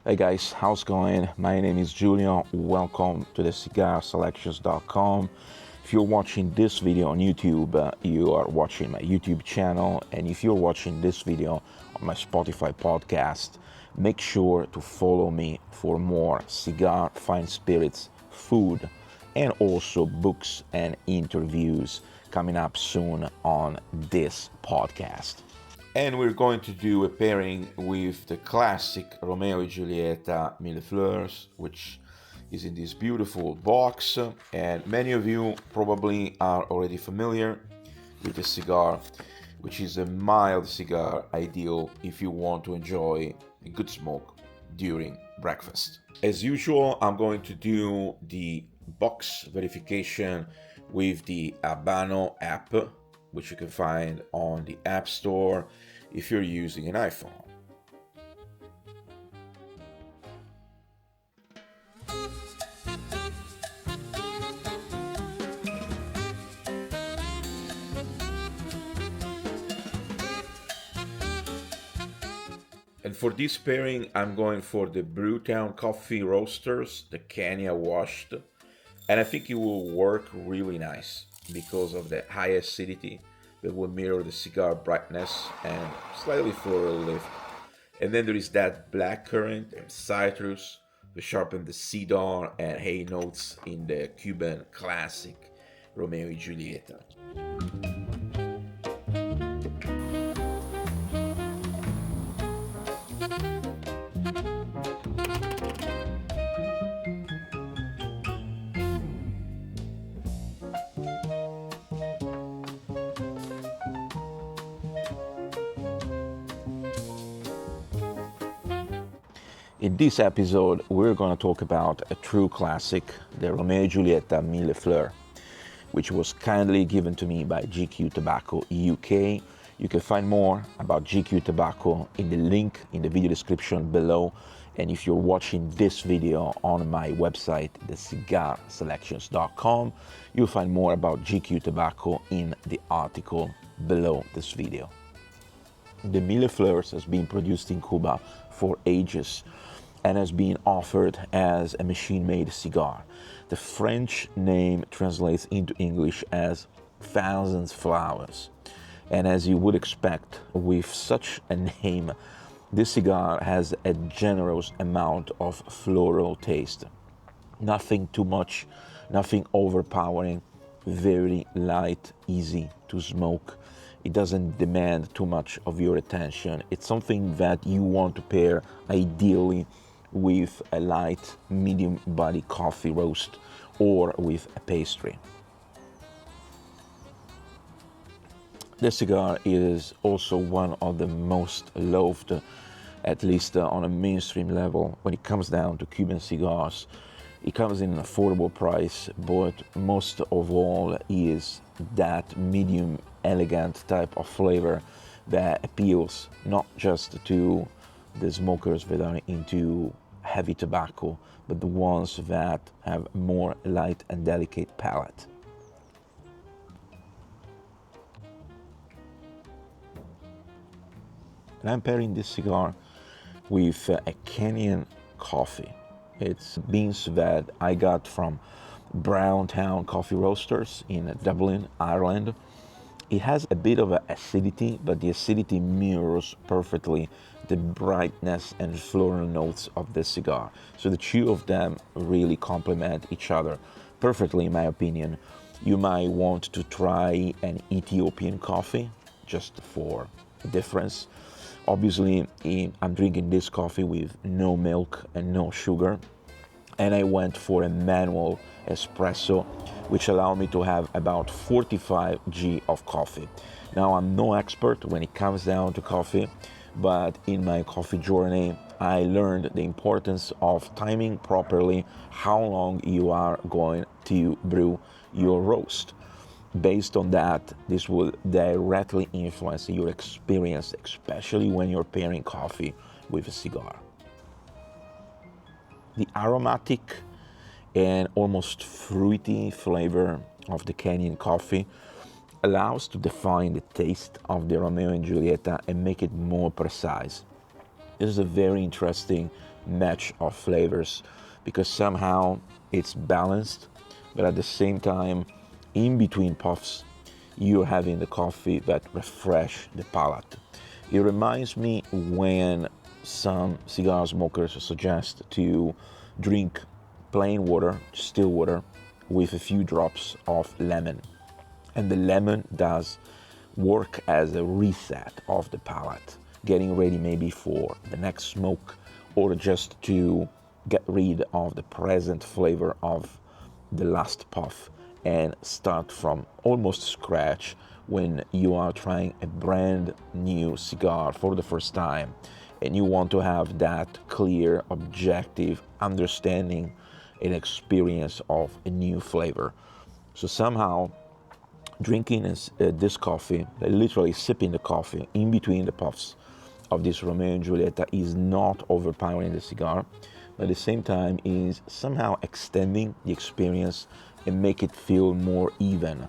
Hey guys, how's it going? My name is Julyo. Welcome to the cigarselections.com. If you're watching this video on YouTube, you are watching my YouTube channel. And if you're watching this video on my Spotify podcast, make sure to follow me for more cigar, fine spirits, food, and also books and interviews coming up soon on this podcast. And we're going to do a pairing with the classic Romeo y Julieta Mille Fleurs, which is in this beautiful box. And many of you probably are already familiar with the cigar, which is a mild cigar, ideal if you want to enjoy a good smoke during breakfast. As usual, I'm going to do the box verification with the Habano app, which you can find on the App Store if you're using an iPhone. And for this pairing, I'm going for the Brewtown Coffee Roasters, the Kenyan washed. And I think it will work really nice because of the high acidity that will mirror the cigar brightness and slightly floral lift. And then there is that black currant and citrus to sharpen the cedar and hay notes in the Cuban classic Romeo y Julieta. In this episode, we're going to talk about a true classic, the Romeo y Julieta Mille Fleurs, which was kindly given to me by GQ Tobacco UK. You can find more about GQ Tobacco in the link in the video description below. And if you're watching this video on my website, thecigarselections.com, you'll find more about GQ Tobacco in the article below this video. The Mille Fleurs has been produced in Cuba for ages and has been offered as a machine-made cigar. The French name translates into English as thousand flowers. And as you would expect with such a name, this cigar has a generous amount of floral taste. Nothing too much, nothing overpowering, very light, easy to smoke. It doesn't demand too much of your attention. It's something that you want to pair ideally with a light, medium body coffee roast or with a pastry. This cigar is also one of the most loved, at least on a mainstream level, when it comes down to Cuban cigars. It comes in an affordable price, but most of all is that medium, elegant type of flavor that appeals not just to the smokers that are into heavy tobacco, but the ones that have more light and delicate palate. And I'm pairing this cigar with a Kenyan coffee. It's beans that I got from Browntown Coffee Roasters in Dublin, Ireland. It has a bit of acidity, but the acidity mirrors perfectly the brightness and floral notes of the cigar. So the two of them really complement each other perfectly, in my opinion. You might want to try an Ethiopian coffee just for difference. Obviously, I'm drinking this coffee with no milk and no sugar. And I went for a manual espresso, which allowed me to have about 45 g of coffee. Now, I'm no expert when it comes down to coffee, but in my coffee journey, I learned the importance of timing properly how long you are going to brew your roast. Based on that, this will directly influence your experience, especially when you're pairing coffee with a cigar. The aromatic and almost fruity flavor of the Kenyan coffee allows to define the taste of the Romeo and Julieta and make it more precise. This is a very interesting match of flavors, because somehow it's balanced, but at the same time, in between puffs, you're having the coffee that refresh the palate. It reminds me when some cigar smokers suggest to drink plain water, still water, with a few drops of lemon. And the lemon does work as a reset of the palate, getting ready maybe for the next smoke, or just to get rid of the present flavor of the last puff and start from almost scratch when you are trying a brand new cigar for the first time and you want to have that clear, objective understanding and experience of a new flavor. So somehow drinking this coffee, literally sipping the coffee in between the puffs of this Romeo and Julieta, is not overpowering the cigar, but at the same time is somehow extending the experience and make it feel more even,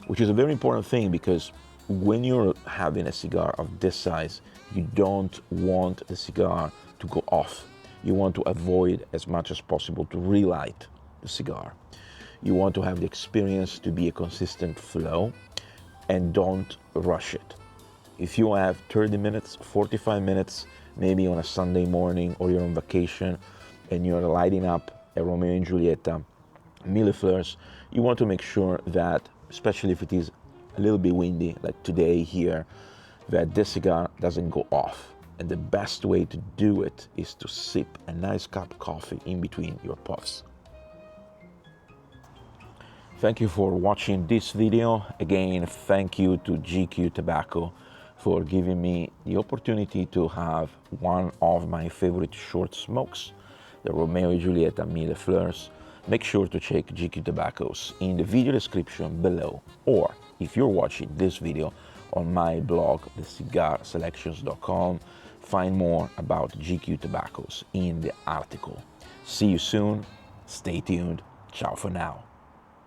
which is a very important thing, because when you're having a cigar of this size, you don't want the cigar to go off. You want to avoid as much as possible to relight the cigar. You want to have the experience to be a consistent flow and don't rush it. If you have 30 minutes, 45 minutes, maybe on a Sunday morning, or you're on vacation and you're lighting up a Romeo and Julieta Mille Fleurs, you want to make sure that, especially if it is a little bit windy like today here, that this cigar doesn't go off. And the best way to do it is to sip a nice cup of coffee in between your puffs. Thank you for watching this video. Again, thank you to GQ Tobacco for giving me the opportunity to have one of my favorite short smokes, the Romeo y Julieta Mille Fleurs. Make sure to check GQ Tobaccos in the video description below, or if you're watching this video on my blog, thecigarselections.com, find more about GQ Tobaccos in the article. See you soon, stay tuned, ciao for now.